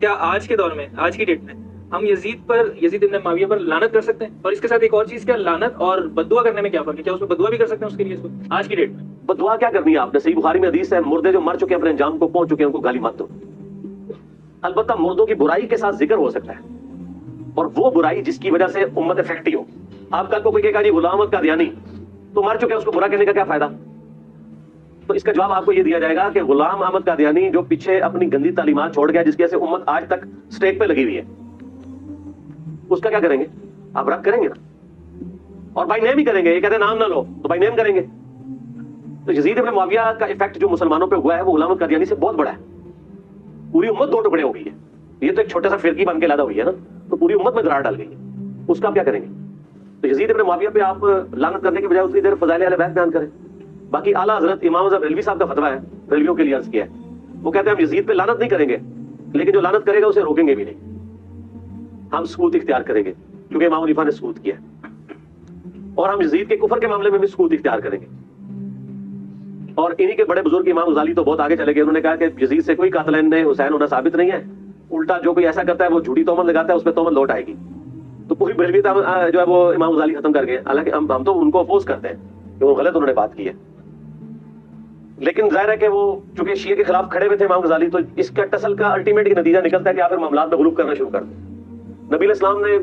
کیا آج کے دور میں، آج کی ڈیٹ میں ہم یزید ابن معاویہ پر لعنت کر سکتے ہیں؟ اور اس کے ساتھ ایک اور چیز، کیا لعنت اور بددعا کرنے میں کیا فرق ہے؟ کیا اس میں بددعا بھی کر سکتے ہیں اس کے لیے اس کو آج کی ڈیٹ میں؟ بددعا کیا کرنی ہے آپ نے؟ صحیح بخاری میں حدیث ہے، مردے جو مر چکے ہیں اپنے انجام کو پہنچ چکے ہیں ان کو گالی مت دو۔ البتہ مردوں کی برائی کے ساتھ ذکر ہو سکتا ہے، اور وہ برائی جس کی وجہ سے امت افیکٹ ہو۔ آپ کل کو کوئی کہے گا جی غلام احمد قادیانی تو مر چکے ہیں، اس کو برا کہنے کا کیا فائدہ؟ تو اس کا جواب آپ کو یہ دیا جائے گا کہ غلام احمد قادیانی جو پیچھے اپنی گندی تعلیمات چھوڑ گیا، جس کی وجہ سے امت آج تک اسٹیج پہ لگی ہوئی ہے، اس کا کیا کریں گے؟ آپ رد کریں گے نا، اور بائی نیم ہی کریں گے۔ یہ کہتے ہیں نام نہ لو تو بائی نیم کریں گے۔ تو یزید ابن معاویہ کا ایفیکٹ جو مسلمانوں پہ ہوا ہے وہ غلام احمد قادیانی سے بہت بڑا ہے۔ پوری امت دو ٹکڑے ہو گئی ہے، یہ تو ایک چھوٹا سا فرقی بن کے لادا ہوئی ہے نا، تو پوری امت میں درار ڈال گئی ہے، اس کا آپ کیا کریں گے؟ تو یزید ابن معاویہ پہ آپ لعنت کرنے کے بجائے اتنی دیر فضائل اہل بیت بیان کریں۔ باقی اعلیٰ حضرت امام اعظم بریلوی صاحب کا فتویٰ ہے، بریلویوں کے لیے عرض کیا ہے، وہ کہتے ہیں ہم یزید پہ لعنت نہیں کریں گے، لیکن جو لعنت کرے گا اسے روکیں گے بھی نہیں، ہم سکوت اختیار کریں گے، کیونکہ امام حنیفہ نے سکوت کیا ہے، اور ہم یزید کے کفر کے معاملے میں بھی سکوت اختیار کریں گے۔ اور انہی کے بڑے بزرگ امام غزالی تو بہت آگے چلے گئے، انہوں نے کہا کہ یزید سے کوئی قاتلین حسین ہونا ثابت نہیں ہے، الٹا جو کوئی ایسا کرتا ہے وہ جھوٹی تہمت لگاتا ہے، اس پہ تہمت لوٹ آئے گی۔ تو پوری بریلوی جو ہے وہ امام غزالی ختم کر گئے، حالانکہ ہم تو ان کو اپوز کرتے ہیں کہ وہ غلط انہوں نے بات کی ہے، لیکن ظاہر ہے کہ وہ چونکہ شیعہ کے خلاف کھڑے ہوئے تھے امام غزالی، تو اس کا ٹسل کا الٹیمیٹ نتیجہ نکلتا ہے کہ آپ پھر معاملات میں غلوب کرنا شروع کر دیں۔ نبی علیہ السلام نے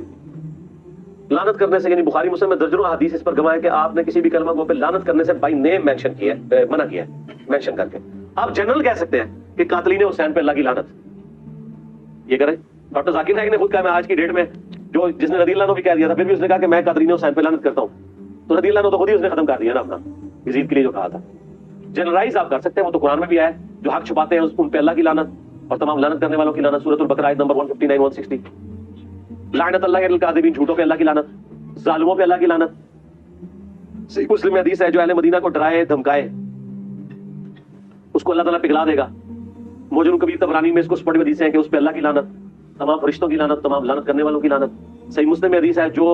لعنت کرنے سے، یعنی بخاری مسلم میں درجنوں حدیث اس پر گواہ ہے کہ آپ نے کسی بھی کلمہ کو پہ لعنت کرنے سے بائی نیم مینشن کیا ہے، منع کیا ہے مینشن کر کے۔ آپ جنرل کہہ سکتے ہیں کہ قاتلین حسین پہ اللہ کی لعنت، یہ کریں۔ ڈاکٹر ذاکر نائک نے خود کہا میں آج کی ڈیٹ میں جو جس نے رضی اللہ عنہ بھی کہہ دیا تھا، پھر بھی اس نے کہا کہ میں قاتلین حسین پہ لعنت کرتا ہوں، تو رضی اللہ عنہ تو خود ہی اس نے ختم کر دیا نا اپنا یزید کے لیے جو کہا تھا۔ جنرلائز آپ کر سکتے ہیں، وہ تو قرآن میں بھی آیا ہے، جو حق چھپاتے ہیں ان پہ اللہ کی لعنت اور تمام لعنت کرنے والوں کی لعنت، سورۃ البقرہ آیت نمبر 159 160۔ لعنت اللہ علی الکاذبین، جھوٹوں پہ اللہ کی لعنت، ظالموں پہ اللہ کی لعنت۔ صحیح مسلم میں حدیث ہے جو اہل مدینہ کو ڈرائے دھمکائے اس کو اللہ تعالیٰ پگھلا دے گا۔ موجم کبیر طبرانی میں اس کو سپٹ حدیث ہے کہ اس پہ اللہ کی لعنت، تمام فرشتوں کی لعنت، تمام لعنت کرنے والوں کی لعنت۔ صحیح مسلم میں حدیث ہے جو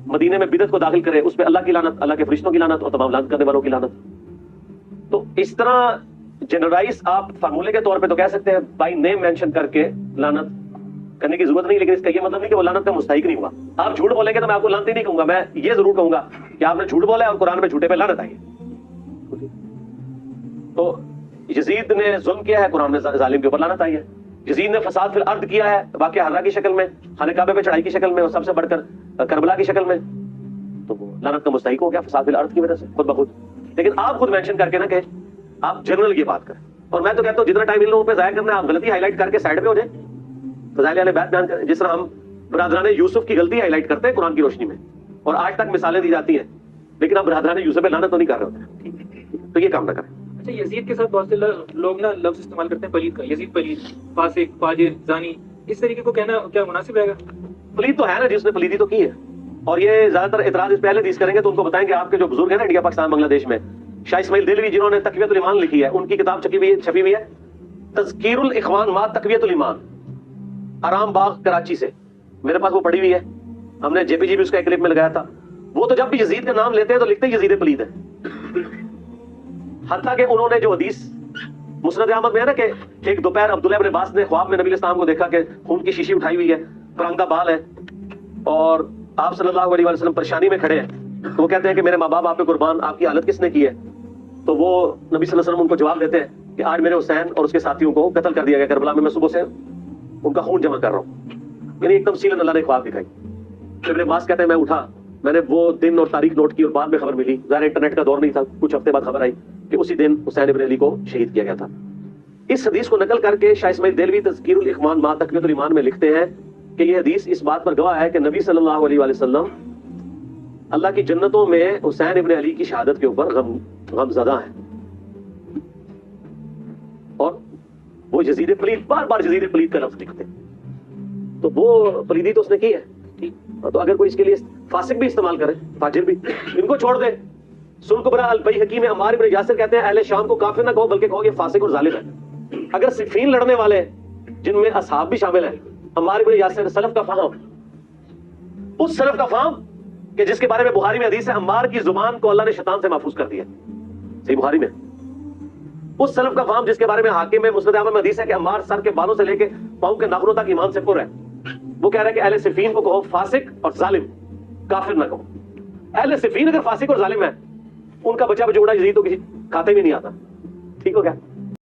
مدینے میں بدعت کو داخل کرے اس پہ اللہ کی لعنت، اللہ کے فرشتوں کی لعنت اور تمام لعنت کرنے والوں کی لعنت۔ تو اس طرح جنرلائز آپ فارمولے کے طور پہ تو کہہ سکتے ہیں، بائی نیم مینشن کر کے لعنت کرنے کی ضرورت نہیں، لیکن اس کا یہ مطلب نہیں کہ وہ لعنت کا مستحق نہیں ہوا۔ آپ جھوٹ بولیں گے تو میں آپ کو لعنت ہی نہیں کہوں گا، میں یہ ضرور کہوں گا کہ آپ نے جھوٹ بولا ہے اور قرآن میں جھوٹے پہ لعنت آئی ہے۔ تو یزید نے ظلم کیا ہے، قرآن میں ظالم کے اوپر لعنت آئی ہے۔ یزید نے فساد فی الارض کیا ہے، واقعہ حرہ کی شکل میں، خانہ کعبہ پہ چڑھائی کی شکل میں، اور سب سے بڑھ کر کربلا کی شکل میں، تو وہ لعنت کا مستحق ہو گیا فساد فی الارض کی وجہ سے خود بخود۔ لیکن آپ خود مینشن کر کے نہ کہ آپ جنرل یہ بات کریں، اور میں تو کہتا ہوں جتنا ٹائم ان لوگوں پہ ضائع کرنا ہے آپ غلطی ہائی لائٹ کر کے سائڈ پہ ہو جائیں، فضائل اہل بیت بیان کریں، جس طرح ہم برادران یوسف کی غلطی ہائی لائٹ کرتے ہیں قرآن کی روشنی میں، اور آج تک مثالیں دی جاتی ہیں، لیکن آپ برادران یوسف پہ لعنت تو نہیں کر رہے ہوتے، تو یہ کام نہ کریں۔ اچھا، یزید کے ساتھ بہت سے لوگ نا لفظ استعمال کرتے ہیں پلید کا، یزید پلید، فاسق، فاجر، زانی، اس طریقے کو کہنا کیا مناسب رہے گا؟ پلید تو ہے نا، جس نے پلیدی تو کی ہے، اور یہ زیادہ تر اعتراض اس پہلے حدیث کریں گے تو ان کو بتائیں کہ آپ کے جو بزرگ ہیں نا انڈیا پاکستان بنگلہ دیش میں، شاہ اسماعیل دہلوی جنہوں نے تقویۃ الایمان لکھی ہے، ان کی کتاب چھپی ہوئی ہے تذکیر الاخوان ما تقویۃ الایمان، آرام باغ کراچی سے، میرے پاس وہ پڑھی ہوئی ہے، ہم نے جے پی جی بھی اس کا ایک کلپ میں لگایا تھا۔ وہ تو جب بھی یزید کا نام لیتے ہیں تو لکھتے ہیں یزید پلید ہے، حتیٰ کہ انہوں نے جو حدیث مسند احمد میں ہے نا کہ ایک دوپہر عبداللہ ابن عباس نے خواب میں نبی علیہ السلام کو دیکھا کہ خون کی شیشی اٹھائی ہوئی ہے، پرانگا بال ہے، اور آپ صلی اللہ علیہ وسلم پریشانی میں کھڑے ہیں، تو وہ کہتے ہیں کہ میرے ماں باپ آپ پہ قربان، آپ کی حالت کس نے کی ہے؟ تو وہ نبی صلی اللہ علیہ وسلم ان کو جواب دیتے ہیں کہ آج میرے حسین اور اس کے ساتھیوں کو قتل کر دیا گیا کربلا میں صبح سے ان کا خون جمع کر رہا ہوں۔ یعنی ایک تمثیل اللہ نے خواب دکھائی۔ ابن عباس کہتے ہیں میں اٹھا، میں نے وہ دن اور تاریخ نوٹ کی، اور بعد میں خبر ملی، ظاہر انٹرنیٹ کا دور نہیں تھا، کچھ ہفتے بعد خبر آئی کہ اسی دن حسین ابن علی کو شہید کیا گیا تھا۔ اس حدیث کو نقل کر کے شاہ اسماعیل دہلوی تذکیر الاخوان ما تقویۃ الایمان میں لکھتے ہیں کہ یہ حدیث اس بات پر گواہ ہے کہ نبی صلی اللہ علیہ وسلم اللہ کی جنتوں میں حسین ابن علی کی شہادت کے اوپر غم زدہ ہیں، اور وہ یزید پلید، بار بار یزید پلید کا لفظ لکھتے ہیں، تو وہ پلیدی تو اس نے کی ہے۔ تو اگر کوئی اس کے لیے فاسق بھی استعمال کرے، فاجر بھی، ان کو چھوڑ دے۔ سن کبرا البیہقی میں عمار بن یاسر کہتے ہیں اہل شام کو کافر نہ کہو بلکہ کہو یہ فاسق اور ظالم ہے۔ اگر صفین لڑنے والے جن میں اصحاب بھی شامل ہیں، عمار بن یاسر سلف کا فہم، اس سلف کا فہم کہ جس کے بارے میں بخاری میں حدیث ہے عمار کی زبان کو اللہ نے شیطان سے محفوظ کر دیا، صحیح بخاری میں اس سلف کا فہم جس کے بارے میں حاکم میں مسند احمد میں حدیث ہے کہ عمار سر کے بالوں سے لے کے پاؤں کے ناخنوں تک ایمان سے پر ہے، وہ کہہ رہا ہے کہ اہل صفین کو کہو فاسق اور ظالم، کافر نہ کہو۔ اہل صفین اگر فاسق اور ظالم ہے، ان کا بچہ بچوڑا یزید تو کسی کھاتے بھی نہیں آتا، ٹھیک ہو گیا؟